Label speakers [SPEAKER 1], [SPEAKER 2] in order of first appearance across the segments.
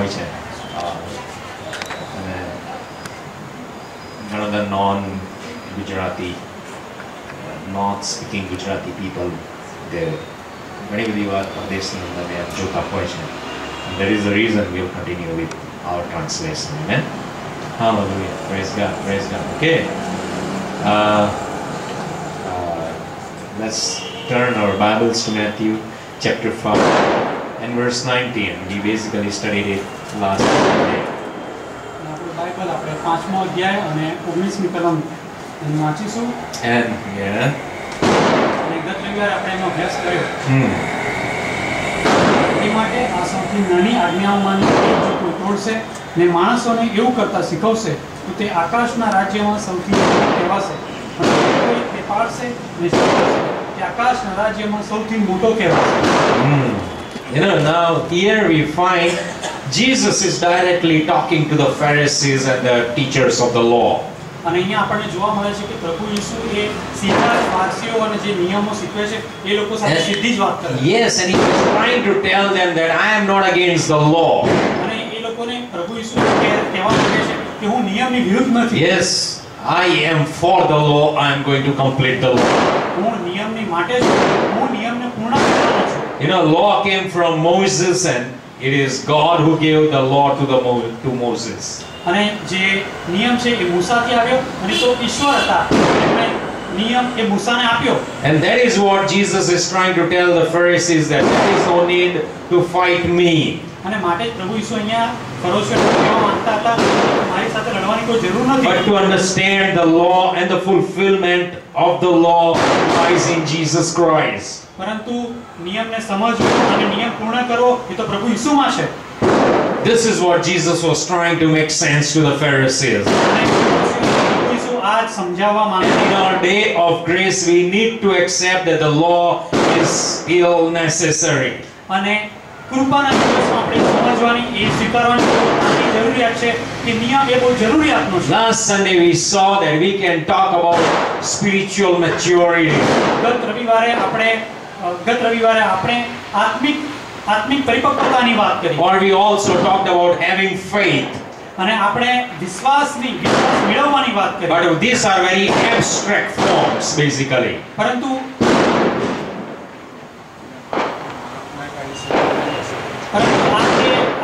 [SPEAKER 1] છે અને ઘણા બધા non Gujarati not speaking Gujarati people તે ઘણી બધી વાર પરદેશની અંદર જોતા હોય છે. That is the reason we will continue with our translation. Amen. Hallelujah. Praise God. Praise God. Okay. Let's turn our Bibles to Matthew chapter 5 and verse 19. We basically studied it last Sunday.
[SPEAKER 2] Bible આપણે 5મો અધ્યાય અને 19મી કલમ વાંચીશું.
[SPEAKER 1] And yeah.
[SPEAKER 2] અને ગત રવિવારે આપણે એનો અભ્યાસ કર્યો. એ માટે આ સૌથી નાની આજ્ઞાઓમાંની એક જો કોઈ તોડશે ને માણસોને એવું કરતા શીખવશે તો તે આકાશના રાજ્યમાં સૌથી કહેવાશે. અને કોઈ તે પાડશે ને શીખવશે તે આકાશના રાજ્યમાં સૌથી મોટો કહેવાશે.
[SPEAKER 1] You know, now here we find Jesus is directly talking to the Pharisees and the teachers of the law.
[SPEAKER 2] અને અહીંયા આપણને જોવા મળે છે કે પ્રભુ ઈસુ એ સીધા ફારસીઓ અને જે નિયમો શીખવે છે એ લોકો સાથે સીધી જ વાત કરે છે.
[SPEAKER 1] Yes, and he was trying to tell them that I am not against the law.
[SPEAKER 2] અને એ લોકોને પ્રભુ ઈસુ કહેવા માંગે છે કે હું નિયમની વિરુદ્ધ નથી.
[SPEAKER 1] Yes, I am for the law. I am going to complete the law.
[SPEAKER 2] હું નિયમની માટે છું, હું નિયમને પૂર્ણ કરવાનો છું.
[SPEAKER 1] You know, law came from Moses, and it is God who gave the law to Moses.
[SPEAKER 2] અને જે નિયમ છે એ મૂસાથી આવ્યો અને તો ઈશ્વર હતા એમણે નિયમ એ મૂસાને આપ્યો.
[SPEAKER 1] And that is what Jesus is trying to tell the Pharisees, that there is no need to fight me.
[SPEAKER 2] અને માટે જ પ્રભુ ઈસુ અહીંયા ફરોશીઓને કહેવા માંગતા હતા કે મારી સાથે લડવાની કોઈ જરૂર નથી.
[SPEAKER 1] But to understand the law and the fulfillment of the law lies in Jesus Christ.
[SPEAKER 2] પરંતુ નિયમને સમજવો અને નિયમ પૂર્ણ કરવો એ તો પ્રભુ ઈસુમાં છે.
[SPEAKER 1] This is what Jesus was trying to make sense to the Pharisees. In our day of grace, we need to accept that the law is still necessary. Last Sunday we saw that we can talk about spiritual maturity.
[SPEAKER 2] આત્મિક પરિપક્વતાની વાત કરી.
[SPEAKER 1] Or we also talked about having faith.
[SPEAKER 2] અને આપણે વિશ્વાસ મેળવવાની વાત કરી.
[SPEAKER 1] But these are very abstract forms basically.
[SPEAKER 2] પરંતુ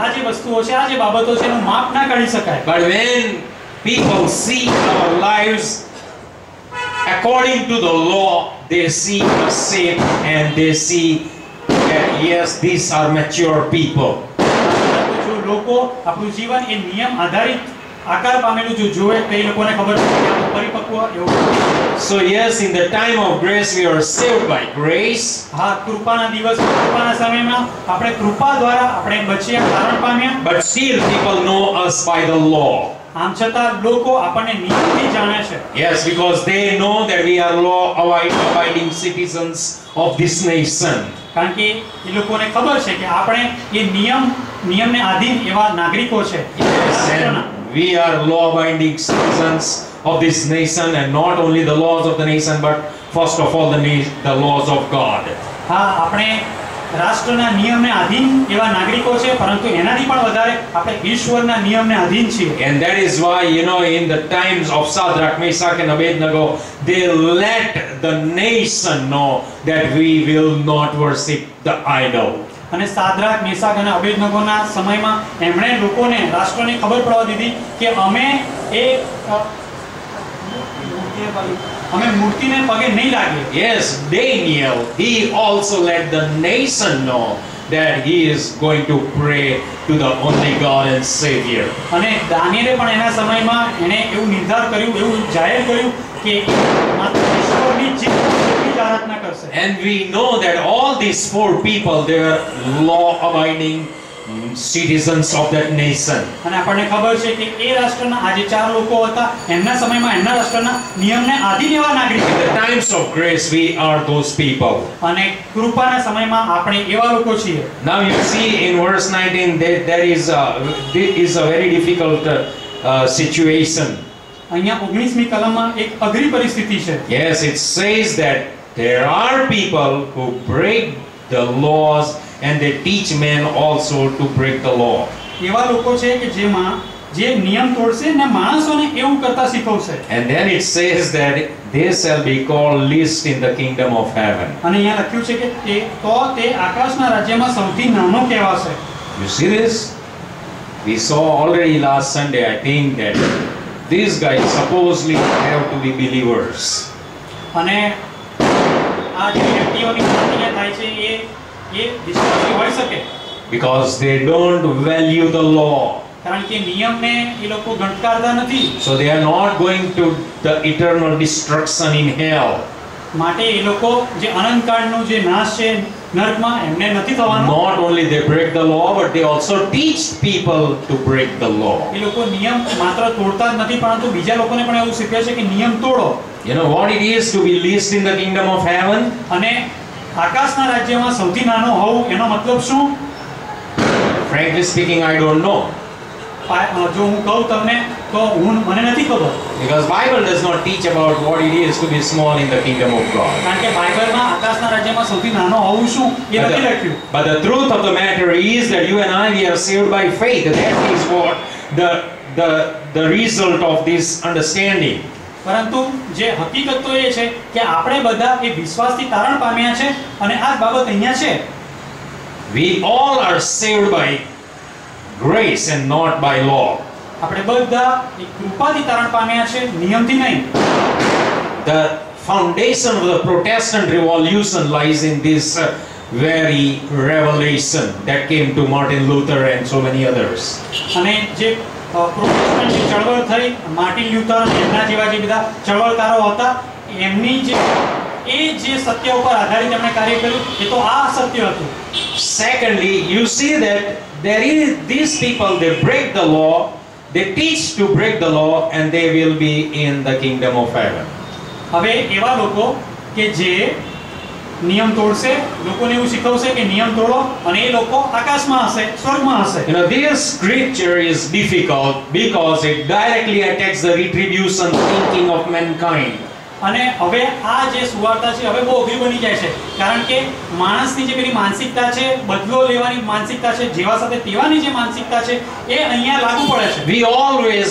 [SPEAKER 2] આ જે વસ્તુઓ છે, આ જે બાબતો છે એનું માપ ના કાઢી શકાય.
[SPEAKER 1] But when people see our lives according to the law, they see the shape and they see yes, these are mature people.
[SPEAKER 2] જો લોકો આપણું જીવન એ નિયમ આધારિત આકાર પામેલું જો જોવે તો એ લોકોને ખબર છે કે આ પરિપક્વ એવું.
[SPEAKER 1] So yes, in the time of grace we are saved by grace.
[SPEAKER 2] હા, કૃપાના દિવસ કૃપાના સમયમાં આપણે કૃપા દ્વારા આપણે બચ્યા તારણ પામ્યા.
[SPEAKER 1] But still people know us by the law.
[SPEAKER 2] આમ છતાં લોકો આપણને નિયમથી જાણે છે.
[SPEAKER 1] Yes, because they know that we are law abiding citizens of this nation.
[SPEAKER 2] કારણ કે એ લોકોને ખબર છે કે આપણે એ નિયમને આધીન એવા નાગરિકો છે.
[SPEAKER 1] We are law-abiding citizens of this nation, and not only the laws of the nation, but first of all the laws of God.
[SPEAKER 2] હા, આપણે રાષ્ટ્રના નિયમને આધીન એવા નાગરિકો છે, પરંતુ એનાથી પણ વધારે આપણે ઈશ્વરના નિયમને આધીન છીએ.
[SPEAKER 1] And that is why, you know, in the times of Shadrach, Meshach and Abednego, they let the nation know that we will not worship the idol.
[SPEAKER 2] અને સાદ્રાક મેશાક અને અબેદનગોના સમયમાં એમણે લોકોને રાષ્ટ્રને ખબર પડવા દીધી કે અમે મૂર્તિને પગે નહીં લાગીએ.
[SPEAKER 1] Yes, Daniel, he also let the nation know that he is going to pray to the only God and Savior.
[SPEAKER 2] અને દાનિયેલે પણ એના સમયમાં એણે એવું નિર્ધાર કર્યું, એવું જાહેર કર્યું કે માત્ર ઈશ્વરની જ આરાધના કરશે.
[SPEAKER 1] And we know that all these four people, they are law-abiding citizens of that nation.
[SPEAKER 2] અને આપણને ખબર છે કે એ રાષ્ટ્રના આ જે ચાર લોકો હતા એમના સમયમાં એમના રાષ્ટ્રના નિયમને આધીન એવા નાગરિક.
[SPEAKER 1] In the times of grace, we are those people.
[SPEAKER 2] અને કૃપાના સમયમાં આપણે એવા લોકો છીએ.
[SPEAKER 1] Now you see in verse 19 that there is a very difficult situation.
[SPEAKER 2] અહીંયા 19મી કલમમાં એક અઘરી પરિસ્થિતિ છે.
[SPEAKER 1] Yes, it says that there are people who break the laws and they teach men also to break the law.
[SPEAKER 2] એવા લોકો છે કે જે નિયમ તોડશે ને માણસોને એવું કરતા શીખવશે.
[SPEAKER 1] And then it says that they shall be called least in the kingdom of heaven.
[SPEAKER 2] અને અહીંયા લખ્યું છે કે તે આકાશના રાજ્યમાં સૌથી નાનો કહેવાશે.
[SPEAKER 1] You see this? We saw already last Sunday, I think, that these guys supposedly have to be believers.
[SPEAKER 2] અને આ જે વ્યક્તિઓની વાત અહીંયા થાય છે એ વિશ્વાસી હોઈ શકે.
[SPEAKER 1] Because they don't value the law.
[SPEAKER 2] કારણ કે નિયમને એ લોકો ગણકારતા નથી.
[SPEAKER 1] So they are not going to the eternal destruction in hell.
[SPEAKER 2] માટે એ લોકો જે અનંતકાળનો જે નાશ છે નરકમાં એમને નથી થવાનો.
[SPEAKER 1] Not only they break the law, but they also teach people to break the law.
[SPEAKER 2] એ લોકો નિયમ માત્ર તોડતા જ નથી પરંતુ બીજા લોકોને પણ એવું શીખવે છે કે નિયમ તોડો.
[SPEAKER 1] You know what it is to be least in the kingdom of heaven?
[SPEAKER 2] અને આકાશના રાજ્યમાં સૌથી નાનો હોવું એનો મતલબ શું?
[SPEAKER 1] Frankly speaking, I don't know.
[SPEAKER 2] જો હું કહું તમને તો મને નથી ખબર.
[SPEAKER 1] Because Bible does not teach about what it is to be small in the kingdom of God.
[SPEAKER 2] કારણ કે બાઇબલમાં આકાશના રાજ્યમાં સૌથી નાનો હોવું શું એ નથી લખ્યું.
[SPEAKER 1] But the truth of the matter is that you and I, we are saved by faith. That is what the result of this understanding.
[SPEAKER 2] પરંતુ જે હકીકત તો એ છે કે આપણે બધા એ વિશ્વાસથી તારણ પામ્યા છે અને આ બાબત અહીંયા છે.
[SPEAKER 1] We all are saved by grace and not by law.
[SPEAKER 2] આપણે બધા એક કૃપાથી તારણ પામ્યા છે નિયમથી નહીં.
[SPEAKER 1] The foundation of the Protestant revolution lies in this very revelation that came to Martin Luther and so many others.
[SPEAKER 2] અને જે પ્રોટેસ્ટન્ટ ચળવળ થઈ માર્ટિન લ્યુથર અને એમના જેવા જે બધા ચળવળકારો હતા એમની જે સત્ય ઉપર આધારિત એમણે કાર્ય કર્યું એ તો આ સત્ય હતું.
[SPEAKER 1] Secondly, you see that there is these people, they break the law, they teach to break the law, and they will be in the kingdom of heaven.
[SPEAKER 2] હવે એવા લોકો કે જે નિયમ તોડશે, લોકોને એવું શીખવશે કે નિયમ તોડો અને એ લોકો આકાશમાં હશે, સ્વર્ગમાં હશે.
[SPEAKER 1] You know, this scripture is difficult because it directly attacks the retribution thinking of mankind.
[SPEAKER 2] અને હવે આ જે સુવાર્તા છે હવે બહુ અઘરી બની જાય છે કારણ કે માણસની જે પેલી માનસિકતા છે, બદલો લેવાની માનસિકતા છે, જેવા સાથે તેવાની જે માનસિકતા છે એ અહીંયા લાગુ પડે છે.
[SPEAKER 1] We always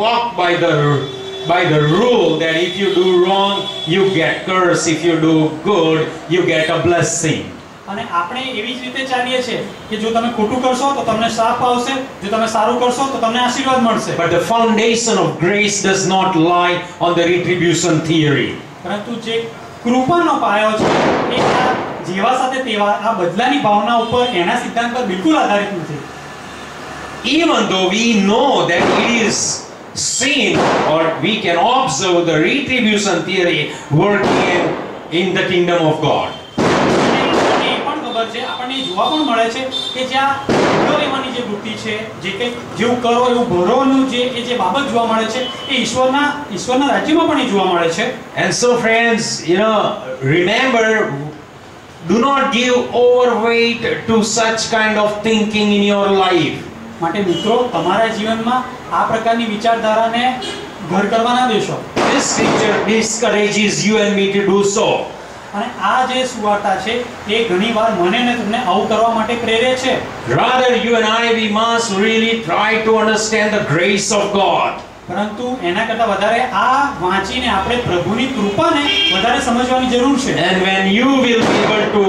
[SPEAKER 1] walk by the rule that if you do wrong you get curse, if you do good you get a blessing.
[SPEAKER 2] અને આપણે એવી જ રીતે ચાલીએ છીએ કે જો તમે ખોટું કરશો તો તમને શ્રાપ આવશે, જો તમે સારું કરશો તો તમને આશીર્વાદ મળશે.
[SPEAKER 1] But the foundation of grace does not lie on the retribution theory.
[SPEAKER 2] પરંતુ જે કૃપાનો પાયો છે એ આ જેવા સાથે તેવા આ બદલાની ભાવના ઉપર એના સિદ્ધાંત પર બિલકુલ આધારિત નથી.
[SPEAKER 1] Even though we know that it is seen or we can observe the retribution theory working in the kingdom of God.
[SPEAKER 2] આપણને જોવા પણ મળે છે કે જ્યાં બદલો લેવાની જે વૃત્તિ છે, જે કે જેવું કરો એવું ભરોનું જે બાબત જોવા મળે છે એ ઈશ્વરના રાજ્યમાં પણ એ જોવા મળે છે.
[SPEAKER 1] And so friends, you know, remember, do not give overweight to such kind of thinking in your life.
[SPEAKER 2] માટે મિત્રો તમારા જીવનમાં આ પ્રકારની વિચારધારાને ઘર કરવા ના દેશો.
[SPEAKER 1] This scripture discourages you and me to do so.
[SPEAKER 2] અને આ જે સુવાર્તા છે એ ઘણીવાર મને ને તમને આવું કરવા માટે પ્રેરે છે.
[SPEAKER 1] Rather, you and I, we must really try to understand the grace of God.
[SPEAKER 2] પરંતુ એના કરતા વધારે આ વાંચીને આપણે પ્રભુની કૃપાને વધારે સમજવાની જરૂર છે.
[SPEAKER 1] And when you will be able to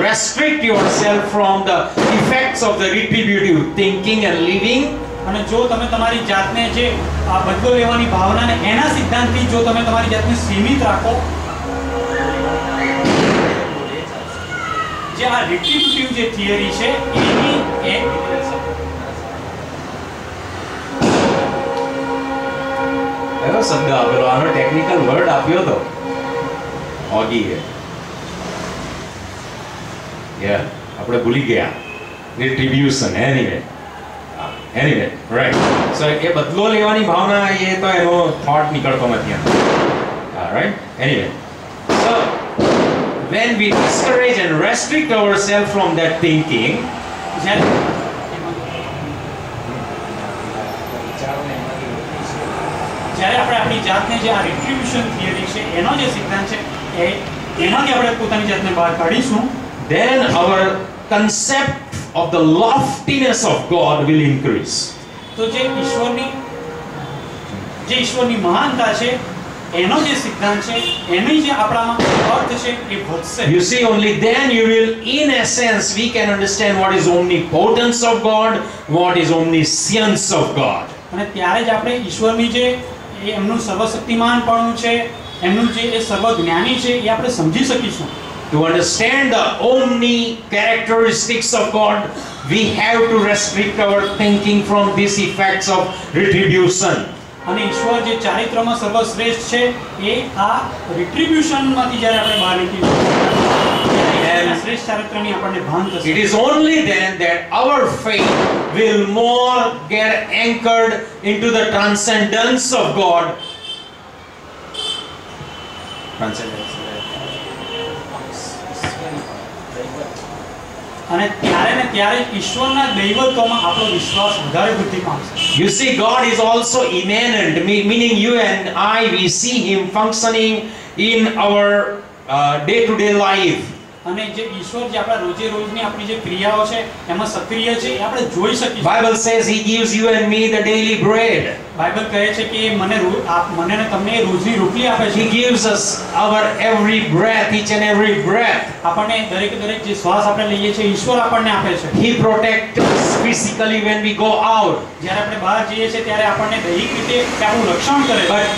[SPEAKER 1] restrict yourself from the effects of the retributive thinking and living,
[SPEAKER 2] અને જો તમે તમારી જાતને જે આ બદલો લેવાની ભાવનાને એના સિદ્ધાંતથી જો તમે તમારી જાતને સીમિત રાખો, જે આ રિટ્રીબ્યુટિવ જે થિયરી છે એની
[SPEAKER 1] એનો શબ્દ આપેલો, આનો ટેકનિકલ વર્ડ આપ્યો તો ઓગી હે. યા આપણે ભૂલી ગયા રિટ્રીબ્યુશન. Anyway right. સો એ બદલો લેવાની ભાવના એ તો એનો થોટ નીકળતો નથી. Right. Anyway, so when we discourage and restrict ourselves from that thinking,
[SPEAKER 2] જ્યારે આપણે આપણી જાતને જે આ રિટ્રીબ્યુશન થિયરી છે એનો જે સિદ્ધાંત છે એનાથી આપણે પોતાની જાતને બહાર કાઢીશું,
[SPEAKER 1] then our concept of the loftiness of God will increase.
[SPEAKER 2] તો જે ઈશ્વરની મહાનતા છે એનો જે સિદ્ધાંત છે એનો જે આપણામાં અર્થ છે એ વધશે.
[SPEAKER 1] You see, only then you will, in essence, we can understand what is omnipotence of God, what is omniscience of God.
[SPEAKER 2] અને ત્યારે જ આપણે ઈશ્વરની જે એમનું સર્વશક્તિમાનપણું છે, એમનું જે એ સર્વજ્ઞાની છે એ આપણે સમજી શકીશું.
[SPEAKER 1] To understand the omni characteristics of God, we have to restrict our thinking from these effects of retribution.
[SPEAKER 2] અને ઈશ્વર જે ચારિત્રમાં સર્વશ્રેષ્ઠ છે એ આ રિટ્રીબ્યુશનમાંથી જ્યારે આપણે બહાર નીકળીશું ત્યારે શ્રેષ્ઠ ચારિત્રની આપણને ભાન થશે.
[SPEAKER 1] It is only then that our faith will more get anchored into the transcendence of God. Transcendence.
[SPEAKER 2] અને ત્યારે ને ત્યારે ઈશ્વરના દૈવત્વમાં આપણો વિશ્વાસ વધારે વૃદ્ધિ પામશે.
[SPEAKER 1] You see, God is also immanent, meaning you and I, we see Him functioning in our day-to-day life.
[SPEAKER 2] અને જે ઈશ્વર જે આપણા રોજે રોજની આપણી જે ક્રિયાઓ છે એમાં સક્રિય છે એ આપણે જોઈ શકીએ.
[SPEAKER 1] Bible says He gives you and me the daily bread.
[SPEAKER 2] Bible કહે છે કે મને ને તમને રોજની રોટલી આપે છે.
[SPEAKER 1] He gives us our every breath, each and every breath.
[SPEAKER 2] આપણને દરેક જે શ્વાસ આપણે લઈએ છીએ ઈશ્વર આપણને આપે છે.
[SPEAKER 1] He protects us physically when we go out.
[SPEAKER 2] જ્યારે આપણે બહાર જઈએ છીએ ત્યારે આપણને દૈહિક રીતે આપણું રક્ષણ કરે છે.
[SPEAKER 1] But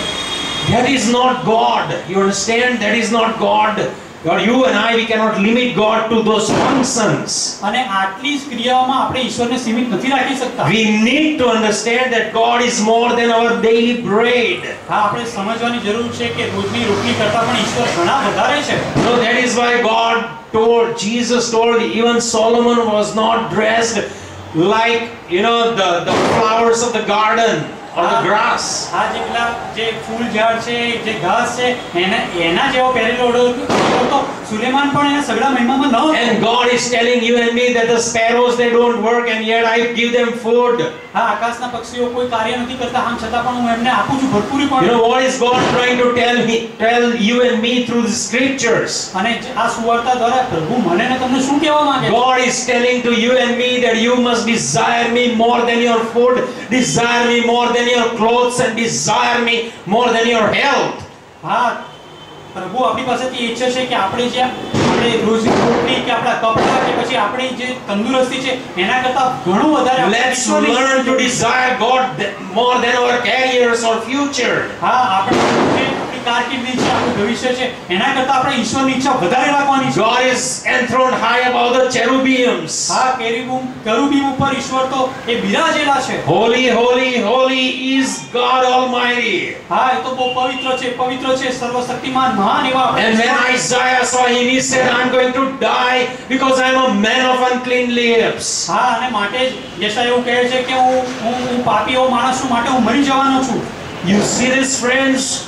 [SPEAKER 1] that is not God. You understand? That is not God. Or you and I, we cannot limit God to those functions.
[SPEAKER 2] અને આટલી જ ક્રિયાઓમાં આપણે ઈશ્વરને સીમિત નથી રાખી શકતા.
[SPEAKER 1] We need to understand that God is more than our daily bread.
[SPEAKER 2] હા, આપણે સમજવાની જરૂર છે કે રોજની રોટલી કરતાં પણ ઈશ્વર ઘણા વધારે છે.
[SPEAKER 1] So that is why Jesus told even Solomon was not dressed like, the flowers of the garden or the grass.
[SPEAKER 2] આ જે પેલા જે ફૂલ ઝાડ છે, જે ઘાસ છે, એના જેવો પહેરેલો હતો. સુલેમાન પણ એના સગડા મહિમામાં ન હતો.
[SPEAKER 1] And God is telling you and me that the sparrows, they don't work and yet I give them food.
[SPEAKER 2] હા, આકાશના પક્ષીઓ કોઈ કાર્ય નથી કરતા, આમ છતાં પણ હું એમને આપું છું ભરપૂરીપણે.
[SPEAKER 1] You know what is God trying to tell you and me through the scriptures?
[SPEAKER 2] અને આ સુવાર્તા દ્વારા પ્રભુ મને ને તમને શું કહેવા માંગે છે?
[SPEAKER 1] God is telling to you and me that you must desire me more than your food, desire me more than your clothes, and desire me more than your health.
[SPEAKER 2] હા, પ્રભુ આપણી પાસેથી ઈચ્છે છે કે આપણે રોજની રોટલી કે આપણા કપડા કે પછી આપણી જે તંદુરસ્તી છે એના કરતાં ઘણું વધારે
[SPEAKER 1] Let's learn to desire God more than our careers or future.
[SPEAKER 2] હા, આપણે કારકિર્દી છે, આપણું ભવિષ્ય છે, એના કરતાં આપણે ઈશ્વરની ઈચ્છા વધારે રાખવાની છે.
[SPEAKER 1] God is enthroned high above the cherubims.
[SPEAKER 2] હા, કેરુબીમ ઉપર ઈશ્વર તો એ બિરાજેલા છે.
[SPEAKER 1] Holy, holy, holy is God Almighty.
[SPEAKER 2] હા, એ તો બહુ પવિત્ર છે, સર્વશક્તિમાન મહાન એવા આપણે.
[SPEAKER 1] And when Isaiah saw him, he said, I'm going to die because I'm a man of unclean lips.
[SPEAKER 2] હા, અને માટે જ યશાયા એવું કહે છે કે હું પાપીઓ માણસ છું, માટે હું મરી જવાનો છું.
[SPEAKER 1] You see this, friends?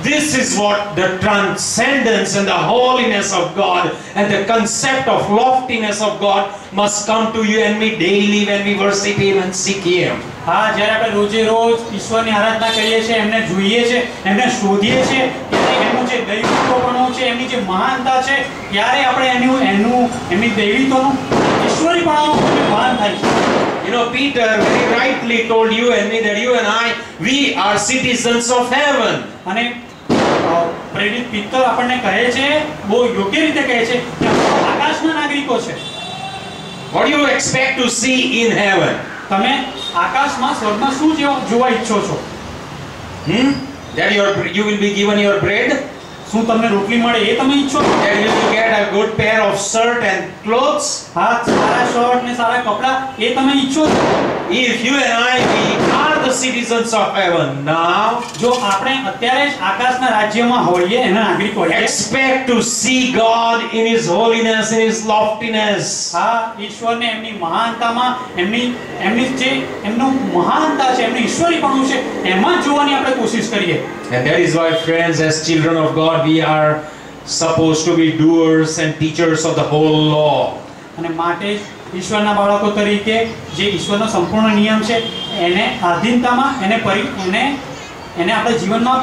[SPEAKER 1] This is what the transcendence and the holiness of God and the concept of loftiness of God must come to you and me daily when we worship Him and seek Him.
[SPEAKER 2] હા, જ્યારે આપણે રોજે રોજ ઈશ્વરની આરાધના કરીએ છીએ, એમને જોઈએ છે, એમને શોધીએ છીએ, ત્યારે એમનું જે દૈવિત્વપણું છે, એમની જે મહાનતા છે, ત્યારે આપણે એમની દૈવિત્વનું ઈશ્વરીપણાનું ભાન થાય છે.
[SPEAKER 1] Peter very rightly told you and me that you and I, we are citizens of heaven.
[SPEAKER 2] અને પ્રેરિત પિત્તર આપણને કહે છે, બહુ યોગ્ય રીતે કહે છે કે આકાશના નાગરિકો છે.
[SPEAKER 1] What do you expect to see in heaven?
[SPEAKER 2] તમે આકાશમાં સ્વર્ગમાં શું જોવા ઈચ્છો છો?
[SPEAKER 1] That you will be given your bread?
[SPEAKER 2] શું તમને રોટલી મળે એ તમે ઈચ્છો છો?
[SPEAKER 1] That you will get a good pair of shirt and clothes?
[SPEAKER 2] હા, સારા શર્ટ ને સારા કપડા એ તમે ઈચ્છો છો?
[SPEAKER 1] If you and I, we are the citizens of heaven now,
[SPEAKER 2] જો આપણે અત્યારે જ આકાશના રાજ્યમાં હોઈએ, એના નાગરિક હોઈએ,
[SPEAKER 1] expect to see God in His holiness, in His loftiness.
[SPEAKER 2] હા, ઈશ્વરને એમની મહાનતામાં, એમનું મહાનતા છે, એમનું ઈશ્વરીપણું છે, એમાં જ જોવાની આપણે કોશિશ કરીએ.
[SPEAKER 1] And that is why, friends, as children of God, we are supposed to be doers and teachers of the whole law.
[SPEAKER 2] અને માટે જ ઈશ્વરના બાળકો તરીકે જે ઈશ્વરનો સંપૂર્ણ નિયમ છે એને આધીનતામાં એને આપણે જીવનમાં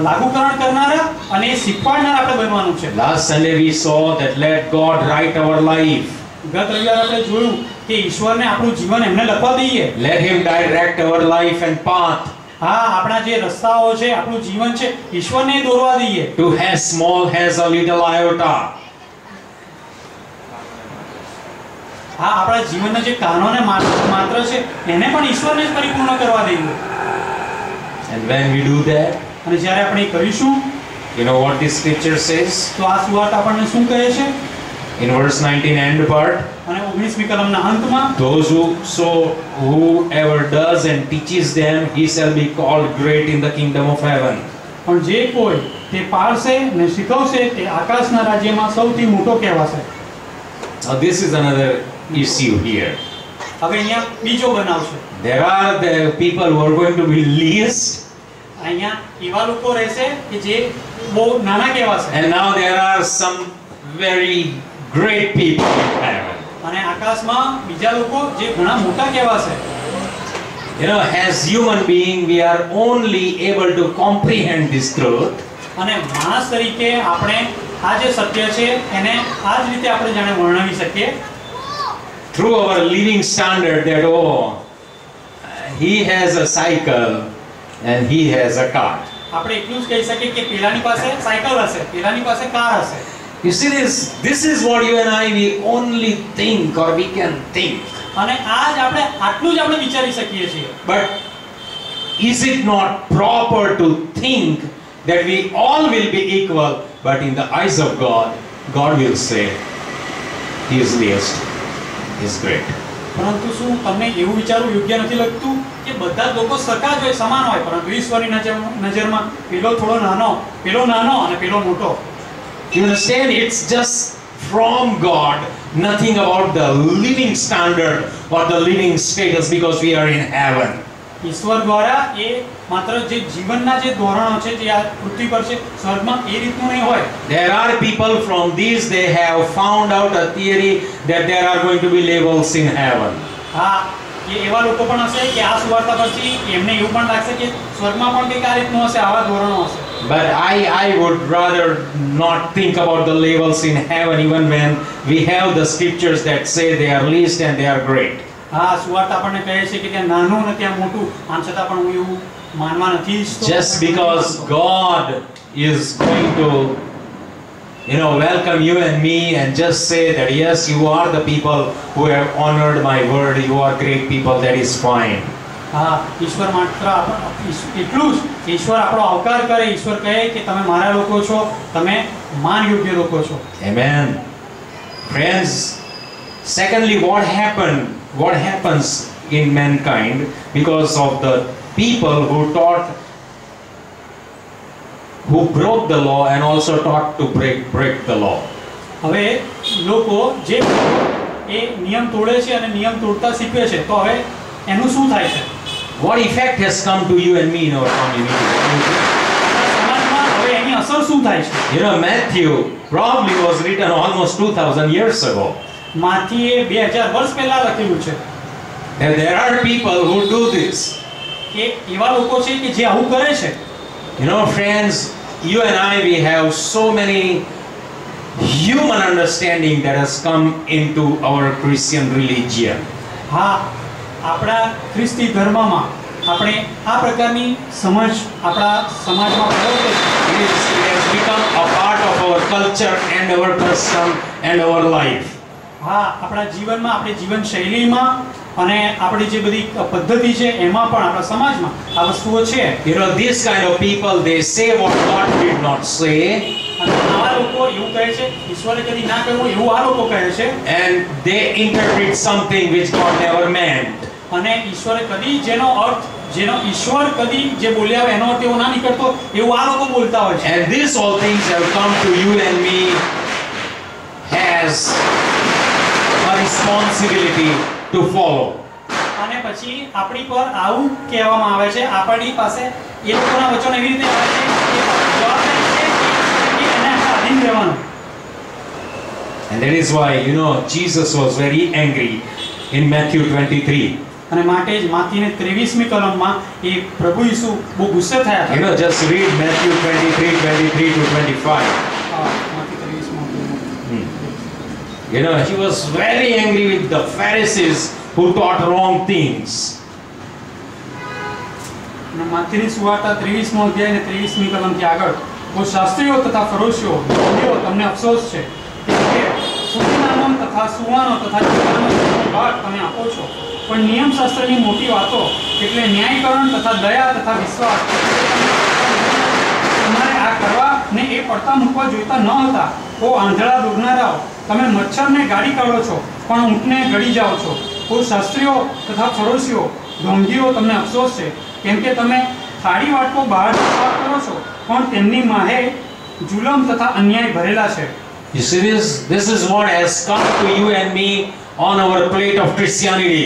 [SPEAKER 2] લાગુકરણ કરનારા અને શીખવાડનારા આપણે બનવાનું છે.
[SPEAKER 1] Last Sunday we saw that let God write our life.
[SPEAKER 2] ગત રવિવારે આપણે જોયું કે ઈશ્વરને આપણું જીવન એમને લખવા દઈએ.
[SPEAKER 1] Let him direct our life and path.
[SPEAKER 2] હા, આપણા જે રસ્તાઓ છે, આપણું જીવન છે, ઈશ્વરને દોરવા દઈએ.
[SPEAKER 1] To as small as a little iota.
[SPEAKER 2] હા, આપણા જીવનના જે કાનોને માત્ર છે એને પણ ઈશ્વરને જ પરિપૂર્ણ કરવા દઈએ.
[SPEAKER 1] And when we do that,
[SPEAKER 2] અને જ્યારે આપણે એ કરીશું,
[SPEAKER 1] you know what this scripture says?
[SPEAKER 2] તો આ સુવાર્તા આપણને શું કહે છે?
[SPEAKER 1] In verse 19 end part,
[SPEAKER 2] અને 19મી કલમના અંતમાં,
[SPEAKER 1] whoever does and teaches them, he shall be called great in the kingdom of heaven.
[SPEAKER 2] પણ જે કોઈ તે પાળશે ને શીખવશે તે આકાશના રાજ્યમાં સૌથી મોટો કહેવાશે.
[SPEAKER 1] Now this is another issue here.
[SPEAKER 2] હવે અહીંયા બીજો બનાવ છે.
[SPEAKER 1] There are the people who are going to be least,
[SPEAKER 2] અહીંયા એવા લોકો રહેશે કે જે બહુ નાના કહેવાશે,
[SPEAKER 1] and now there are some very great people in heaven.
[SPEAKER 2] અને આકાશમાં બીજા લોકો જે ઘણા મોટા કહેવાશે.
[SPEAKER 1] You know, as human being, we are only able to comprehend this truth
[SPEAKER 2] અને માણસ તરીકે આપણે આ જે સત્ય છે એને આ જ રીતે આપણે જાણે વર્ણવી શકીએ
[SPEAKER 1] through our living standard that he has a cycle and he has a car.
[SPEAKER 2] આપણે એટલું જ કહી શકીએ કે પેલાની પાસે સાયકલ હશે, પેલાની પાસે કાર હશે.
[SPEAKER 1] You see this is what you and I we only think or we can think.
[SPEAKER 2] અને આજ આપણે આટલું જ આપણે વિચારી શકીએ છીએ.
[SPEAKER 1] But is it not proper to think that we all will be equal, but in the eyes of God will say he is least, he is great.
[SPEAKER 2] પરંતુ શું તમને એવું વિચારવું યોગ્ય નથી લાગતું કે બધા જ લોકો સરખા જ હોય, સમાન હોય, પરંતુ ઈશ્વરની નજરમાં પેલો થોડો નાનો અને પેલો મોટો?
[SPEAKER 1] You understand, it's just from God, nothing about the living standard or the living status because we are in heaven.
[SPEAKER 2] ઈશ્વર દ્વારા એ માત્ર જે જીવનના જે ધોરણો છે જે આ પૃથ્વી પર છે, સ્વર્ગમાં એ રીતનું નહીં હોય.
[SPEAKER 1] There are people from these, they have found out a theory that there are going to be levels in heaven.
[SPEAKER 2] હા, એ એવા લોકો પણ હશે કે આ સુવાર્તા પછી એમને એવું પણ લાગશે કે સ્વર્ગમાં પણ કંઈક આ રીતનું હશે, આવા ધોરણો હશે.
[SPEAKER 1] But I would rather not think about the levels in heaven, even when we have the scriptures that say they are least and they are great.
[SPEAKER 2] હા, સુવાર્તા આપણને કહે છે કે ત્યાં નાનું અને ત્યાં મોટું, આમ છતાં પણ હું એવું માનવા નથી ઈચ્છતો.
[SPEAKER 1] Just because God is going to welcome you and me and just say that yes, you are the people who have honored my word, you are great people, that is fine.
[SPEAKER 2] હા, ઈશ્વર માત્ર એટલું જ, ઈશ્વર આપણો આવકાર કરે, ઈશ્વર કહે કે તમે મારા લોકો છો, તમે માન યોગ્ય લોકો છો.
[SPEAKER 1] Amen. Friends, secondly, what happens in mankind because of the people who broke the law and also taught to break the law.
[SPEAKER 2] હવે લોકો જે એ નિયમ તોડે છે અને નિયમ તોડતા શીખવે છે, તો હવે એનું શું થાય છે?
[SPEAKER 1] What effect has come to you and me in our community?
[SPEAKER 2] સમાજમાં હવે એની અસર શું થાય છે?
[SPEAKER 1] You know, Matthew probably was written almost 2000 years ago.
[SPEAKER 2] માથીએ 2000 વર્ષ પહેલા લખેલું છે.
[SPEAKER 1] And there are people who do this.
[SPEAKER 2] કે એવા લોકો છે કે જે આવું કરે છે.
[SPEAKER 1] You know, friends, you and I, we have so many human understanding that has come into our Christian religion.
[SPEAKER 2] હા, આપણા ખ્રિસ્તી ધર્મમાં આપણે આ પ્રકારની સમજ આપણા સમાજમાં પ્રવર્તે છે.
[SPEAKER 1] It has become a part of our culture and our custom and our life.
[SPEAKER 2] હા, આપણા જીવનમાં, આપણી જીવન શૈલીમાં અને આપણી જે બધી પદ્ધતિ છે એમાં પણ આપણા સમાજમાં આ વસ્તુઓ છે.
[SPEAKER 1] You know, these kind of people, they say what God did not say.
[SPEAKER 2] અને આવા લોકો એવું કહે છે, ઈશ્વરે કદી ના કહ્યું એવું આ લોકો કહે છે.
[SPEAKER 1] And they interpret something which God never meant.
[SPEAKER 2] અને ઈશ્વરે કદી જેનો ઈશ્વર કદી જે બોલ્યા હોય એનો અર્થ એવો ના નીકળતો એવું આ લોકો બોલતા હોય છે.
[SPEAKER 1] And these all things have come to you and me as a responsibility to follow.
[SPEAKER 2] અને પછી આપણી પર આવું કહેવામાં આવે છે, આપણી પાસે એ લોકોના વચનો એવી રીતે આવે છે કે જવાબદારી છે કે એને આધીન રહેવાનું.
[SPEAKER 1] And that is why, you know, Jesus was very angry in Matthew 23.
[SPEAKER 2] અને માટે જ માથીને 23મી કલમમાં એ પ્રભુ ઈસુ બહુ ગુસ્સે થયા હતા.
[SPEAKER 1] You know, just read Matthew 23 to 25.
[SPEAKER 2] માથી 23માં
[SPEAKER 1] You know, he was very angry with the Pharisees who taught wrong things.
[SPEAKER 2] માથીની સુવાર્તા 23મો અધ્યાય અને 23મી કલમથી આગળ, ઓ શાસ્ત્રીઓ તથા ફરોશીઓ, તમને અફસોસ છે કે સુનામમ તથા સુવાનો તથા જીવનનો ભાગ તમે આપો છો, પણ નિયમશાસ્ત્રની મોટી વાતો એટલે ન્યાયકરણ તથા દયા તથા વિશ્વાસ તમારે આ કરવા ને એ પડતા મૂકવા જોઈતા ન હતા. ઓ આંધળા દોરનારાઓ, તમે મચ્છરને ગાડી કાઢો છો પણ ઊંટને ગળી જાઓ છો. ઓ શાસ્ત્રીઓ તથા ફરોશીઓ, ઢોંગીઓ, તમને અફસોસ છે, કેમ કે તમે થાળી વાટકો બહાર સાફ કરો છો પણ તેમની માહે જુલમ તથા અન્યાય ભરેલા છે.
[SPEAKER 1] You see this is what has come to you and me on our plate of Christianity.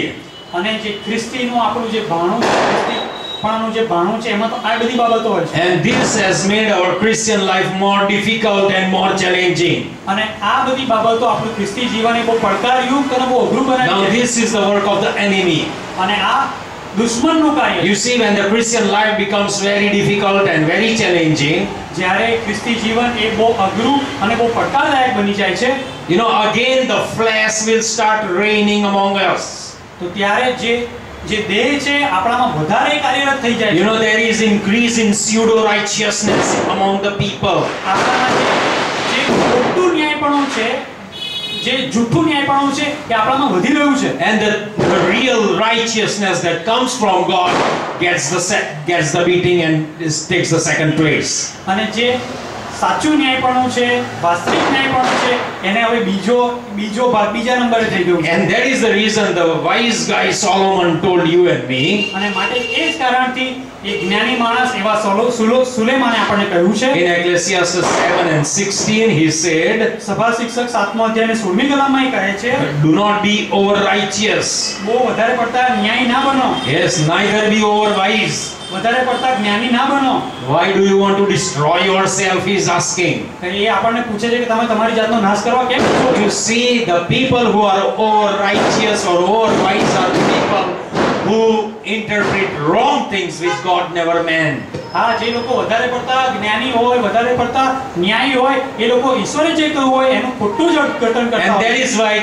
[SPEAKER 2] અને જે ખ્રિસ્તીનું આપણું જે ભાણું છે, ખ્રિસ્તીપણાનું જે ભાણું છે, એમાં તો આ બધી બાબતો હોય છે.
[SPEAKER 1] And this has made our Christian life more difficult and more challenging.
[SPEAKER 2] અને આ બધી બાબતો આપણું ખ્રિસ્તી જીવન એ બહુ પડકારયુક્ત અને બહુ અઘરું બનાવે
[SPEAKER 1] Now
[SPEAKER 2] છે.
[SPEAKER 1] this is the work of the enemy.
[SPEAKER 2] અને આ દુશ્મનનું કાર્ય છે.
[SPEAKER 1] You see, when the Christian life becomes very difficult and very challenging,
[SPEAKER 2] જ્યારે ખ્રિસ્તી જીવન એ બહુ અઘરું અને બહુ પડકારદાયક બની જાય છે,
[SPEAKER 1] you know, again the flesh will start reigning among us.
[SPEAKER 2] તો ત્યારે જે દેહ છે આપણામાં વધારે કાર્યરત થઈ જાય છે.
[SPEAKER 1] You know, there is increase in pseudo righteousness among the people.
[SPEAKER 2] આપણામાં જે ખોટું ન્યાયપણું છે, જે જૂઠું ન્યાયપણું છે, એ આપણામાં વધી રહ્યું છે.
[SPEAKER 1] And the real righteousness that comes from God gets the beating and takes the second place.
[SPEAKER 2] અને જે સાચું ન્યાયપણું છે, વાસ્તવિક ન્યાયપણું છે, એને હવે બીજો ભાગ બીજા નંબરે થઈ ગયું છે.
[SPEAKER 1] And that is the reason the wise guy Solomon told you and me.
[SPEAKER 2] અને માટે એ જ કારણથી એક જ્ઞાની માણસ એવા સુલેમાને આપણને કહ્યું છે.
[SPEAKER 1] In Ecclesiastes 7:16 he said,
[SPEAKER 2] સભા શિક્ષક 7મો અધ્યાય અને 16મી કલમમાં કહે છે,
[SPEAKER 1] do not be over righteous.
[SPEAKER 2] બહુ વધારે પડતા ન્યાયી ના બનો.
[SPEAKER 1] Yes, neither be over wise.
[SPEAKER 2] વધારે પડતા જ્ઞાની ના બનો.
[SPEAKER 1] Why do you want to destroy yourself? He is asking.
[SPEAKER 2] એ આપણને પૂછે છે કે તમે તમારી જાતનો નાશ કરવા કેમ ઈચ્છો છો?
[SPEAKER 1] You see, the people who are over righteous or over wise are the people who interpret wrong things which God never meant.
[SPEAKER 2] હા, જે લોકો વધારે પડતા જ્ઞાની હોય, વધારે પડતા ન્યાયી હોય, એ લોકો ઈશ્વરે જે કહ્યું હોય એનું ખોટું જ અર્થઘટન કરતા
[SPEAKER 1] And
[SPEAKER 2] હોય.
[SPEAKER 1] that is why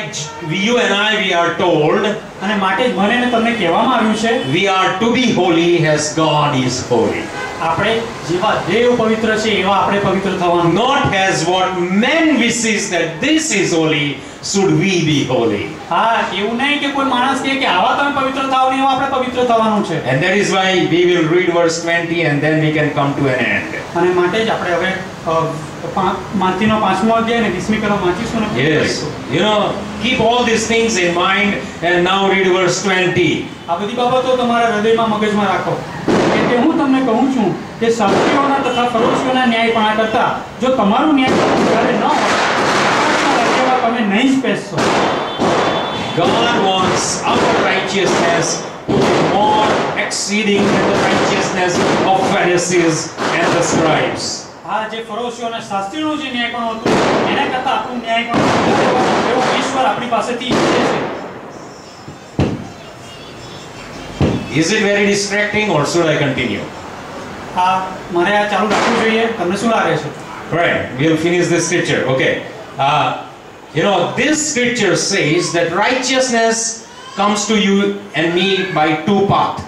[SPEAKER 1] you and we are told
[SPEAKER 2] અને માટે જ મને અને તમને કહેવામાં આવ્યું છે,
[SPEAKER 1] we are to be holy as God is holy.
[SPEAKER 2] આપણે જેવા દેવ પવિત્ર છે એવા આપણે પવિત્ર થવાનું.
[SPEAKER 1] Not as what man wishes that this is holy, should we be holy.
[SPEAKER 2] હા, એવું નહીં કે કોઈ માણસ કહે કે આવા તમે પવિત્ર થાઓ ને એવા આપણે પવિત્ર થવાનું છે.
[SPEAKER 1] And that is why we will read verse 20 and then we can come to an end.
[SPEAKER 2] અને માટે જ આપણે હવે માથીનો 5મો અધ્યાય અને 20મી કલમ વાંચીશું અને પૂરું
[SPEAKER 1] Yes,
[SPEAKER 2] કરીશું.
[SPEAKER 1] you know, keep all these things in mind and now read verse 20.
[SPEAKER 2] આ બધી બાબતો તમારા હૃદયમાં મગજમાં રાખો. કે હું તમને કહું છું કે શાસ્ત્રીઓના તથા ફરોશીઓના ન્યાયપણા કરતા જો તમારું ન્યાયપણું વધારે ન હોય, આકાશના રાજ્યમાં તમે નહીં જ પેસશો.
[SPEAKER 1] God wants our righteousness to be more exceeding than the righteousness of Pharisees and the scribes.
[SPEAKER 2] આ જે ફરોશીઓ અને શાસ્ત્રીઓનું જે ન્યાયપણું હતું એના કરતા આપણું ન્યાયપણું એવું ઈશ્વર આપણી પાસેથી ઈચ્છે છે.
[SPEAKER 1] Is it very distracting or should I continue?
[SPEAKER 2] મારે આ ચાલુ રાખવું જોઈએ, તમને શું લાગે છે?
[SPEAKER 1] Right, we'll finish this scripture. Okay. You know, this scripture says that righteousness comes to you and me by two paths.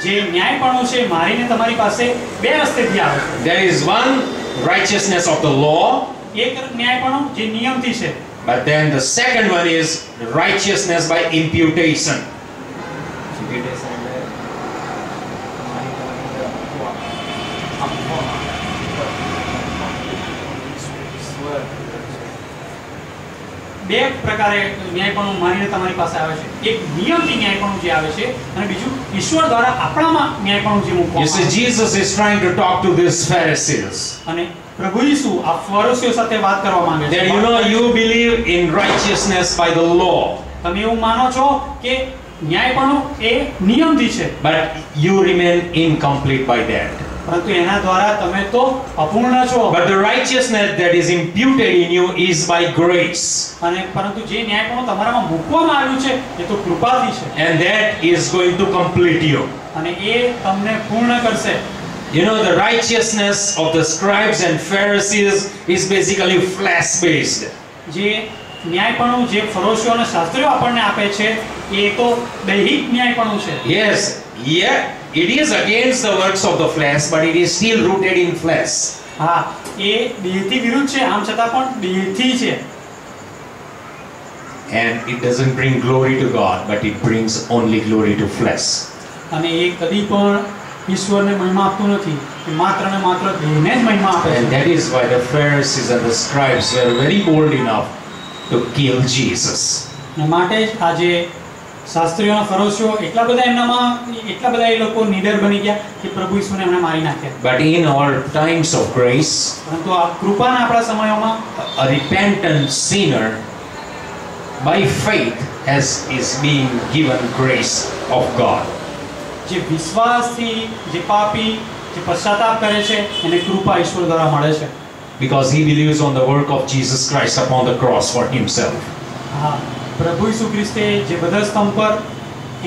[SPEAKER 2] જે ન્યાયપણું છે મારી ને તમારી પાસે બે રસ્તેથી આવે છે.
[SPEAKER 1] There is one righteousness of the law,
[SPEAKER 2] એક ન્યાયપણું જે નિયમથી છે,
[SPEAKER 1] but then the second one is righteousness by imputation. બે પ્રકારે ન્યાયપણું મારીને તમારી પાસે આવે છે. એક નિયમથી ન્યાયપણું જે આવે છે અને બીજું ઈશ્વર દ્વારા આપણામાં ન્યાયપણું જે You
[SPEAKER 2] મૂકવામાં
[SPEAKER 1] see,
[SPEAKER 2] આવે છે.
[SPEAKER 1] Jesus is trying to talk to these Pharisees.
[SPEAKER 2] અને પ્રભુ ઈસુ આ ફરોશીઓ સાથે વાત કરવા માંગે છે.
[SPEAKER 1] That you know, you believe in righteousness by the law,
[SPEAKER 2] તમે એવું માનો છો કે ન્યાયપણું એ નિયમથી છે,
[SPEAKER 1] but you remain incomplete by that.
[SPEAKER 2] પરંતુ એના દ્વારા તમે તો અપૂર્ણ છો.
[SPEAKER 1] But the righteousness that is imputed in you is by grace.
[SPEAKER 2] અને પરંતુ જે ન્યાયપણું તમારામાં મૂકવામાં આવ્યું છે એ તો કૃપાથી છે.
[SPEAKER 1] And that is going to complete you.
[SPEAKER 2] અને એ તમને પૂર્ણ કરશે.
[SPEAKER 1] You know, the righteousness of the scribes and Pharisees is basically flesh based.
[SPEAKER 2] જે ન્યાયપણું જે ફરોશીઓ અને શાસ્ત્રીઓ આપણને આપે છે એ તો દૈહિક ન્યાયપણું છે.
[SPEAKER 1] Yes, yeah, it is against the works of the flesh, but it is still rooted in flesh.
[SPEAKER 2] હા, એ દેહથી વિરુદ્ધ છે, આમ છતાં પણ દેહથી છે.
[SPEAKER 1] And it doesn't bring glory to God, but it brings only glory to flesh.
[SPEAKER 2] અને એ કદી પણ ઈશ્વરને મહિમા આપતું નથી, એ માત્ર ને માત્ર દેહને જ મહિમા આપે
[SPEAKER 1] And
[SPEAKER 2] છે.
[SPEAKER 1] that is why the Pharisees and the scribes were very bold enough to kill Jesus.
[SPEAKER 2] અને માટે જ આજે શાસ્ત્રીઓના ફરોશીઓ એટલા બધા એ લોકો નીડર બની ગયા કે પ્રભુ ઈસુને એમણે મારી નાખ્યા.
[SPEAKER 1] But in our times of grace,
[SPEAKER 2] પરંતુ આ કૃપાના આપણા સમયોમાં
[SPEAKER 1] a repentant sinner by faith is being given grace of God.
[SPEAKER 2] જે વિશ્વાસથી જે પાપી જે પશ્ચાતાપ કરે છે એને કૃપા ઈશ્વર દ્વારા મળે છે.
[SPEAKER 1] Because he believes on the work of Jesus Christ upon the cross for himself.
[SPEAKER 2] હા, પ્રભુ ઈસુ ખ્રિસ્તે જે બધા સ્તંભ પર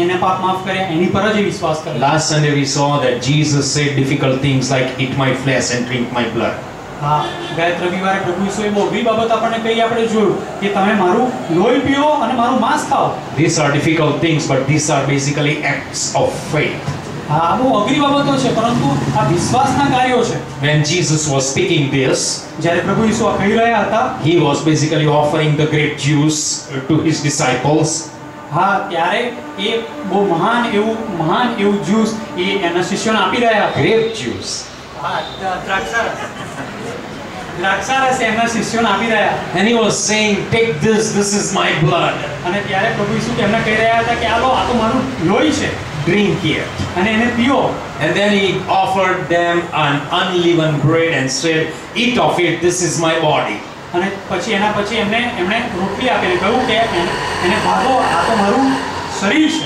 [SPEAKER 2] એને પાપ માફ કર્યા એની પર જ એ વિશ્વાસ કરે.
[SPEAKER 1] Last Sunday we saw that Jesus said difficult things like eat my flesh and drink my blood.
[SPEAKER 2] હા, ગત રવિવારે પ્રભુ ઈસુએ બહુ અઘરી બાબત આપણને કહી, આપણે જોયું કે તમે મારું લોહી પીઓ અને મારું માંસ ખાઓ.
[SPEAKER 1] These are difficult things, but these are basically acts of faith.
[SPEAKER 2] હા, બહુ અઘરી બાબતો છે, પરંતુ આ વિશ્વાસના કાર્યો છે.
[SPEAKER 1] When Jesus was speaking this,
[SPEAKER 2] જ્યારે પ્રભુ ઈસુ આ કહી રહ્યા હતા,
[SPEAKER 1] he was basically offering the grape juice to his disciples.
[SPEAKER 2] હા, ત્યારે એ બહુ મહાન એવું જ્યુસ એ એના શિષ્યોને આપી રહ્યા હતા.
[SPEAKER 1] Grape juice.
[SPEAKER 2] હા, દ્રાક્ષારસ એમના શિષ્યોને આપી રહ્યા.
[SPEAKER 1] And he was saying, take this is my blood.
[SPEAKER 2] અને ત્યારે પ્રભુ ઈસુ એમને કહી રહ્યા હતા કે આ લો, આ તો મારું લોહી છે,
[SPEAKER 1] Drink it.
[SPEAKER 2] અને એને પીઓ.
[SPEAKER 1] And then he offered them an unleavened bread and said, eat of it, this is my body.
[SPEAKER 2] અને પછી એમણે રોટલી આપીને કહ્યું કે એને ભાગો, આ તો મારું શરીર છે.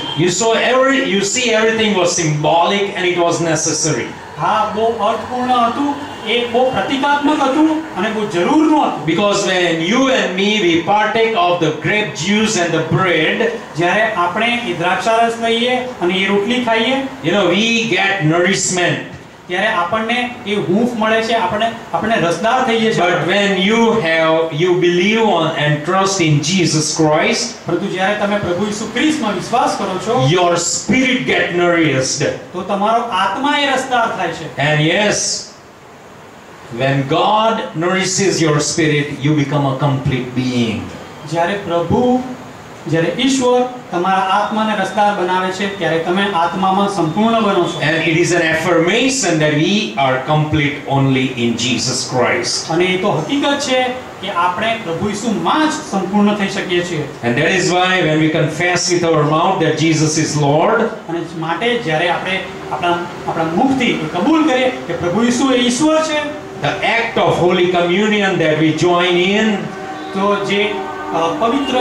[SPEAKER 1] You see everything was symbolic and it was necessary.
[SPEAKER 2] હા, બહુ અર્થપૂર્ણ હતું, એ બહુ પ્રતીકાત્મક હતું અને બહુ જરૂરનું હતું.
[SPEAKER 1] Because when you and me we partake of the grape juice and the bread,
[SPEAKER 2] જ્યારે આપણે એ દ્રાક્ષારસ લઈએ અને એ રોટલી ખાઈએ,
[SPEAKER 1] we get nourishment.
[SPEAKER 2] ત્યારે આપણને એ હૂંફ મળે છે, આપણે રસદાર થઈએ છીએ.
[SPEAKER 1] But when you believe on and trust in Jesus Christ,
[SPEAKER 2] પરંતુ જ્યારે તમે પ્રભુ ઈસુ ખ્રિસ્તમાં વિશ્વાસ કરો છો,
[SPEAKER 1] your spirit get nourished.
[SPEAKER 2] તો તમારો આત્મા એ રસદાર થાય છે.
[SPEAKER 1] And yes, when God nourishes your spirit, you become a complete being.
[SPEAKER 2] જ્યારે ઈશ્વર તમારા આત્માને રસદાર બનાવે છે, ત્યારે તમે આત્મામાં સંપૂર્ણ બનો છો.
[SPEAKER 1] And it is an affirmation that we are complete only in Jesus Christ.
[SPEAKER 2] અને એ તો હકીકત છે કે આપણે પ્રભુ ઈસુમાં જ સંપૂર્ણ થઈ શકીએ છીએ.
[SPEAKER 1] And that is why when we confess with our mouth that Jesus is Lord,
[SPEAKER 2] અને માટે જ્યારે આપણે આપણા મુખથી કબૂલ કરીએ કે પ્રભુ ઈસુ એ ઈશ્વર છે,
[SPEAKER 1] the act of Holy Communion that we join in,
[SPEAKER 2] તો જે પવિત્ર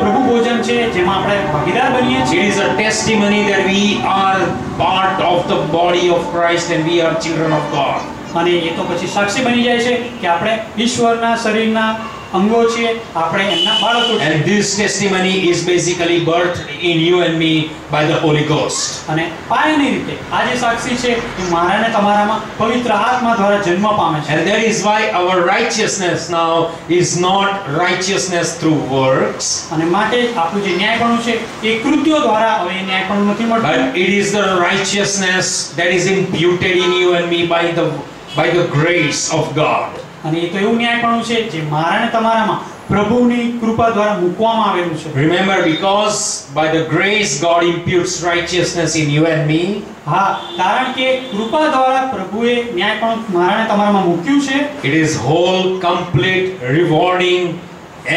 [SPEAKER 2] પ્રભુ ભોજન છે જેમાં આપણે ભાગીદાર બનીએ છીએ,
[SPEAKER 1] it is a testimony that we are part of the body of Christ and we are children of God.
[SPEAKER 2] અને એ તો પછી સાક્ષી બની જાય છે કે આપણે ઈશ્વરના શરીરના અંગો છીએ, આપણે એમના બાળકો છીએ.
[SPEAKER 1] And this testimony is basically birthed in you and me by the Holy Ghost.
[SPEAKER 2] અને પાયાની રીતે આ જે સાક્ષી છે એ મારાને તમારામાં પવિત્ર આત્મા દ્વારા જન્મ પામે છે.
[SPEAKER 1] And that is why our righteousness now is not righteousness through works,
[SPEAKER 2] અને માટે આપણું જે ન્યાયપણું છે એ કૃત્યો દ્વારા હવે એ ન્યાયપણું નથી મળતું,
[SPEAKER 1] but it is the righteousness that is imputed in you and me by the grace of God.
[SPEAKER 2] અને એ તો એવું ન્યાયપણું છે જે મારાને તમારામાં પ્રભુની કૃપા દ્વારા મૂકવામાં આવેલું છે.
[SPEAKER 1] Remember, because by the grace God imputes righteousness in you and me.
[SPEAKER 2] હા, કારણ કે કૃપા દ્વારા પ્રભુએ ન્યાયપણું મારાને તમારામાં મૂક્યું છે.
[SPEAKER 1] It is whole, complete, rewarding,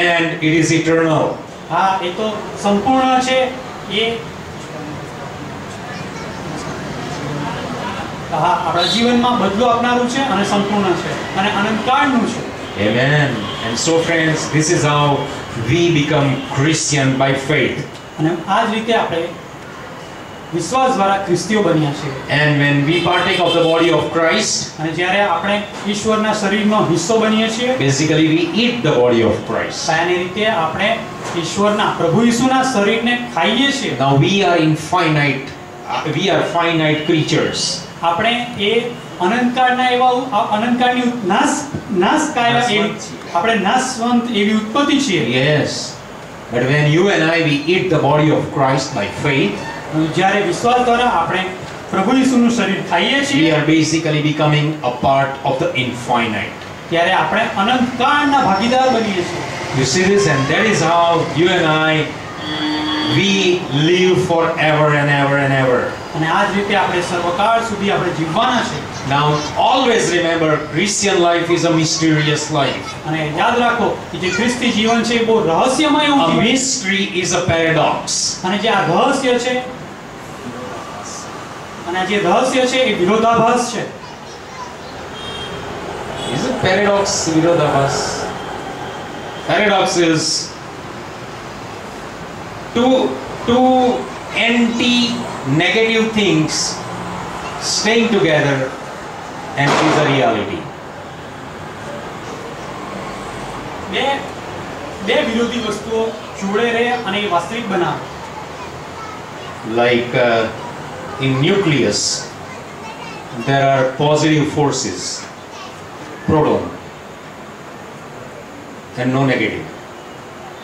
[SPEAKER 1] and it is eternal.
[SPEAKER 2] હા, એ તો સંપૂર્ણ છે, એ આપણા જીવનમાં બદલો આપનારું છે અને સંપૂર્ણ છે અને અનંતકાળનું છે.
[SPEAKER 1] Amen. And so friends, this is how we become Christian by faith.
[SPEAKER 2] અને આ જ રીતે આપણે વિશ્વાસ દ્વારા ખ્રિસ્તીઓ બન્યા છીએ.
[SPEAKER 1] And when we partake of the body of Christ,
[SPEAKER 2] અને જ્યારે આપણે ઈશ્વરના શરીરનો હિસ્સો બનીએ છીએ,
[SPEAKER 1] basically we eat the body of Christ.
[SPEAKER 2] સામાન્ય રીતે આપણે ઈશ્વરના પ્રભુ ઈસુના શરીરને ખાઈએ છીએ.
[SPEAKER 1] Now we are in finite we are finite creatures.
[SPEAKER 2] આપણે એ અનંતકાળના એવા અનંતકાળની નાશકાય એવી આપણે નાશવંત એવી ઉત્પત્તિ છીએ.
[SPEAKER 1] Yes. But when you and I we eat the body of Christ by faith,
[SPEAKER 2] જ્યારે વિશ્વાસ દ્વારા આપણે પ્રભુ ઈસુનું શરીર ખાઈએ
[SPEAKER 1] we
[SPEAKER 2] છીએ
[SPEAKER 1] are basically becoming a part of the infinite.
[SPEAKER 2] ત્યારે આપણે અનંતકાળના ભાગીદાર બનીએ છીએ.
[SPEAKER 1] You see this, and that is how you and I we live forever and ever and ever.
[SPEAKER 2] અને આ જ રીતે આપણે સર્વકાળ સુધી આપણે જીવવાના છે.
[SPEAKER 1] Now always remember, Christian life is a mysterious life.
[SPEAKER 2] અને યાદ રાખો કે જે ખ્રિસ્તી જીવન છે એ બહુ રહસ્યમય એવું
[SPEAKER 1] A
[SPEAKER 2] જીવન છે.
[SPEAKER 1] mystery is a paradox.
[SPEAKER 2] અને જે આ રહસ્ય છે અને આ જે રહસ્ય છે એ વિરોધાભાસ છે.
[SPEAKER 1] Is it paradox, virodhabas? Paradox is two anti-negative things staying together and is a reality.
[SPEAKER 2] બે વિરોધી વસ્તુઓ જોડે રહે અને એ વાસ્તવિક બનાવે.
[SPEAKER 1] Like in nucleus, there are positive forces, proton, and no negative,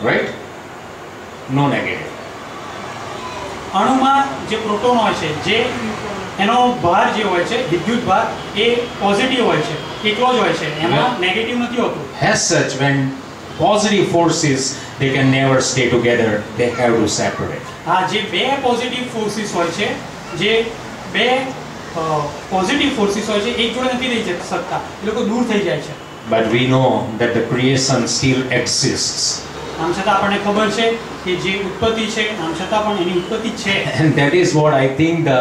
[SPEAKER 1] right? No negative.
[SPEAKER 2] અણુમાં જે પ્રોટોન હોય છે જે એનો ભાર જે હોય છે વિદ્યુત ભાર એ પોઝિટિવ હોય છે, એકલો જ હોય છે, એમાં નેગેટિવ નથી હોતું.
[SPEAKER 1] As such, when positive forces, they can never stay together, they have to separate.
[SPEAKER 2] હા, જે બે પોઝિટિવ ફોર્સિસ હોય છે, જે બે પોઝિટિવ ફોર્સિસ હોય છે એક જોડે નથી રહી શકતા, એ લોકો દૂર થઈ જાય છે.
[SPEAKER 1] But we know that the creation still exists.
[SPEAKER 2] આમ છતાં આપણને ખબર છે કે જે ઉત્પત્તિ છે આમ છતાં પણ એની ઉત્પત્તિ છે.
[SPEAKER 1] And that is what I think the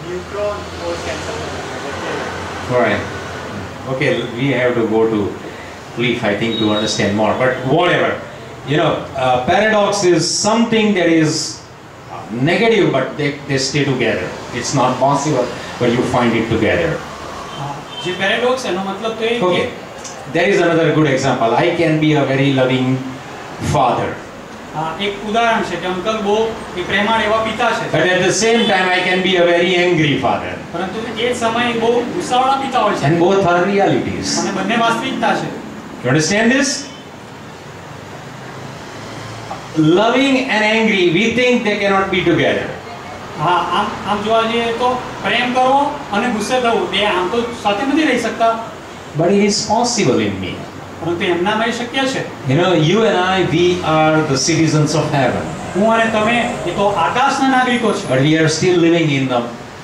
[SPEAKER 2] neutron force cancel.
[SPEAKER 1] right. Okay, we have to go to Leaf, I think, to understand more. But whatever, paradox is something that is negative, but they stay together. It's not possible, but you find it together.
[SPEAKER 2] જે paradox એનો મતલબ તો એ કે
[SPEAKER 1] Okay, there is another good example. I can be a very loving father,
[SPEAKER 2] એક ઉદાહરણ છે કે uncle બહુ એ પ્રેમાળ એવા પિતા છે,
[SPEAKER 1] but at the same time I can be a very angry father,
[SPEAKER 2] પરંતુ એ જ સમયે બહુ ગુસ્સાવાળા પિતા હોય છે.
[SPEAKER 1] and both are realities.
[SPEAKER 2] અને બંને વાસ્તવિકતા છે.
[SPEAKER 1] You understand this? Loving and angry, we think they cannot be together.
[SPEAKER 2] હા, આમ જોવા જઈએ તો પ્રેમ કરવો અને ગુસ્સે થવું બે આમ તો સાથે નથી રહી શકતા,
[SPEAKER 1] But it is possible in me.
[SPEAKER 2] પરંતુ એમનામાં એ શક્ય છે.
[SPEAKER 1] You and I, we are the citizens of heaven,
[SPEAKER 2] હું અને તમે એ તો આકાશના નાગરિકો છે,
[SPEAKER 1] but we are still living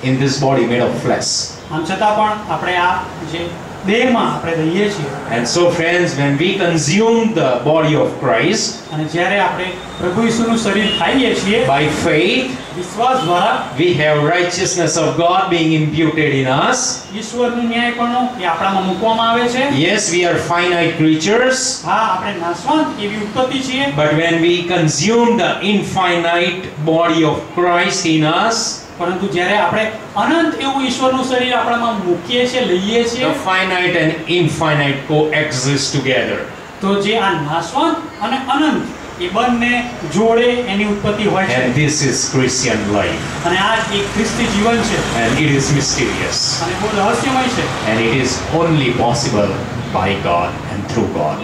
[SPEAKER 1] in this body made of flesh.
[SPEAKER 2] આમ છતાં પણ આપણે આ જે દેહમાં આપણે રહીએ છીએ.
[SPEAKER 1] And so, friends, when we consume the body of Christ
[SPEAKER 2] અને જ્યારે આપણે પ્રભુ ઈસુનું શરીર ખાઈએ છીએ
[SPEAKER 1] by faith,
[SPEAKER 2] વિશ્વાસ દ્વારા,
[SPEAKER 1] we have righteousness of God being imputed in us.
[SPEAKER 2] ઈશ્વરનું ન્યાયપણું એ આપણામાં મૂકવામાં આવે છે.
[SPEAKER 1] Yes, we are finite creatures,
[SPEAKER 2] હા, આપણે નાશવંત એવી ઉત્પત્તિ છીએ,
[SPEAKER 1] but when we consume the infinite body of Christ in us,
[SPEAKER 2] પરંતુ જ્યારે આપણે અનંત એવું ઈશ્વરનું શરીર આપણામાં મૂકીએ છીએ, લઈએ છીએ,
[SPEAKER 1] the finite and infinite coexist together.
[SPEAKER 2] તો જે આ નાશવંત અને અનંત એ બંને જોડે એની ઉત્પત્તિ હોય છે.
[SPEAKER 1] And this is Christian life.
[SPEAKER 2] અને આ એક ખ્રિસ્તી જીવન છે
[SPEAKER 1] And it is mysterious.
[SPEAKER 2] અને બહુ રહસ્યમય છે.
[SPEAKER 1] And it is only possible by God and through God.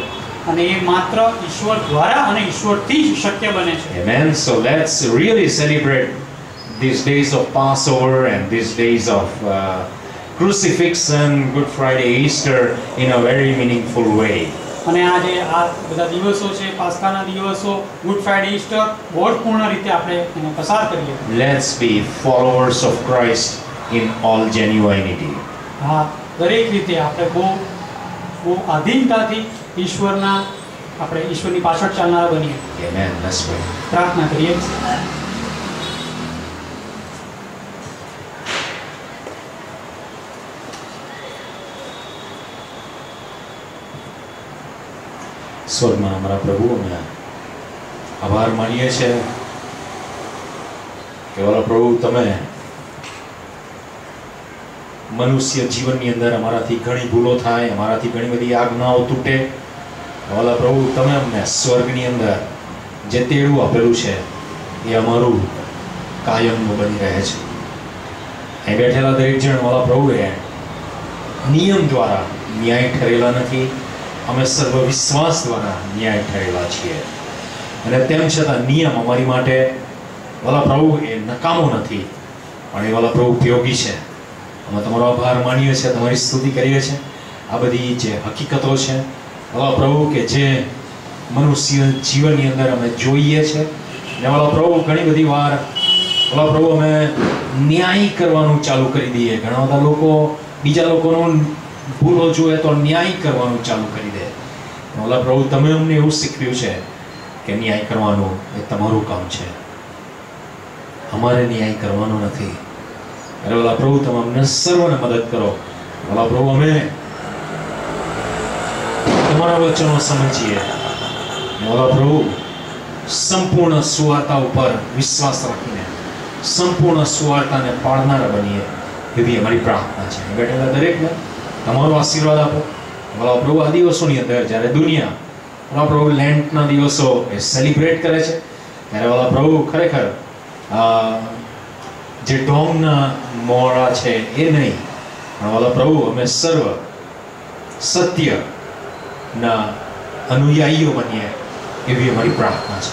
[SPEAKER 2] અને એ માત્ર ઈશ્વર દ્વારા અને ઈશ્વરથી જ શક્ય બને છે.
[SPEAKER 1] Amen. So let's really celebrate these days of Passover and these days of crucifixion, Good Friday, Easter in a very meaningful way.
[SPEAKER 2] અને આ જે આ બધા દિવસો છે, પાસ્કાના દિવસો, ગુડ ફ્રાઈડે, ઈસ્ટર, બહુ પૂર્ણ રીતે આપણે એને પસાર કરીએ.
[SPEAKER 1] Let's be followers of Christ in all genuinity.
[SPEAKER 2] હા, દરેક રીતે આપણે બહુ આધીનતાથી ઈશ્વરના આપણે ઈશ્વરની પાછળ ચાલનારા બનીએ.
[SPEAKER 1] Amen. Let's pray.
[SPEAKER 2] પ્રાર્થના કરીએ.
[SPEAKER 1] સ્વર્ગમાં અમારા પ્રભુ, અમે આભાર માનીએ છીએ કે વાલા પ્રભુ, તમે મનુષ્ય જીવનની અંદર અમારાથી ઘણી ભૂલો થાય, અમારાથી ઘણી બધી આજ્ઞાઓ તૂટે. વાલા પ્રભુ, તમે અમને સ્વર્ગની અંદર જે તેડું આપેલું છે એ અમારું કાયમનો બની રહે છે. અહીં બેઠેલા દરેક જણ વાળા પ્રભુએ નિયમ દ્વારા ન્યાય ઠરેલા નથી. અમે સર્વ વિશ્વાસ દ્વારા ન્યાય ઠરેલા છીએ. અને તેમ છતાં નિયમ અમારી માટે વાલા પ્રભુ એ નકામો નથી, પણ એ વાલા પ્રભુ ઉપયોગી છે. અમે તમારો આભાર માનીએ છીએ, તમારી સ્તુતિ કરીએ છીએ. આ બધી જે હકીકતો છે વાલા પ્રભુ કે જે મનુષ્ય જીવનની અંદર અમે જોઈએ છે, ને વાલા પ્રભુ ઘણી બધી વાર વાલા પ્રભુ અમે ન્યાય કરવાનું ચાલુ કરી દઈએ. ઘણા બધા લોકો બીજા લોકોનું ભૂલો જોઈએ તો ન્યાય કરવાનું ચાલુ કરી દે. વાલા પ્રભુ તમે અમને એવું શીખવ્યું છે કે ન્યાય કરવાનું એ તમારું કામ છે, અમારે ન્યાય કરવાનો નથી. અરે વાલા પ્રભુ તમે અમને સર્વને મદદ કરો. વાલા પ્રભુ અમે તમારા વચનો સમજીએ. વાલા પ્રભુ સંપૂર્ણ સુવાર્તા ઉપર વિશ્વાસ રાખીને સંપૂર્ણ સુવાર્તાને પાળનારા બનીએ, એવી અમારી પ્રાર્થના છે. બેઠેલા દરેકને તમારો આશીર્વાદ આપો. વાલા પ્રભુ આ દિવસોની અંદર જ્યારે દુનિયા વાલા પ્રભુ લેન્ટના દિવસો એ સેલિબ્રેટ કરે છે, ત્યારે વાલા પ્રભુ ખરેખર જે ઢોંગના મોડા છે એ નહીં, પણ વાલા પ્રભુ અમે સર્વ સત્યના અનુયાયીઓ બનીએ, એવી અમારી પ્રાર્થના છે.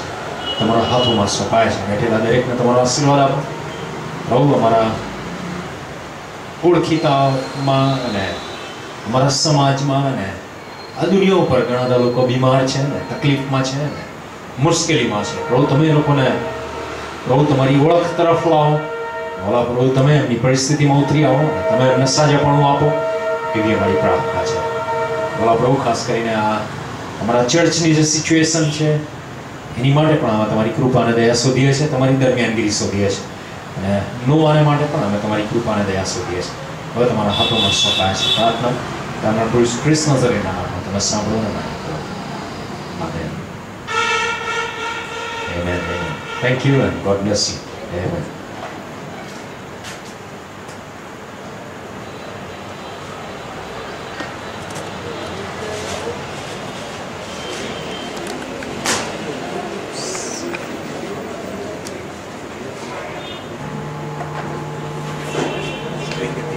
[SPEAKER 1] તમારા હાથોમાં સોંપાય છે. બેઠેલા દરેકને તમારો આશીર્વાદ આપો. પ્રભુ અમારા ઓળખીતામાં અને અમારા સમાજમાં અને આ દુનિયા ઉપર ઘણા બધા લોકો બીમાર છે ને, તકલીફમાં છે ને, મુશ્કેલીમાં છે. પ્રભુ તમે એ લોકોને પ્રભુ તમારી ઓળખ તરફ લાવો. ભલા પ્રભુ તમે એમની પરિસ્થિતિમાં ઉતરી આવો, તમે એમને સાજાપણું આપો, એવી અમારી પ્રાર્થના છે. ભલા પ્રભુ ખાસ કરીને આ અમારા ચર્ચની જે સિચ્યુએશન છે એની માટે પણ અમે તમારી કૃપા અને દયા શોધીએ છીએ, તમારી દરમિયાનગીરી શોધીએ છીએ, અને નોવાને માટે પણ અમે તમારી કૃપા અને દયા શોધીએ છીએ. હવે તમારા હાથોમાં સોંપાય છે પ્રાર્થના. તમારા પુરુષ ક્રિસ્ત નઝરેના નામમાં તમે સાંભળો ને માની કરો. Amen. Amen. Amen. Thank you and God bless you. Amen.
[SPEAKER 3] Thank you.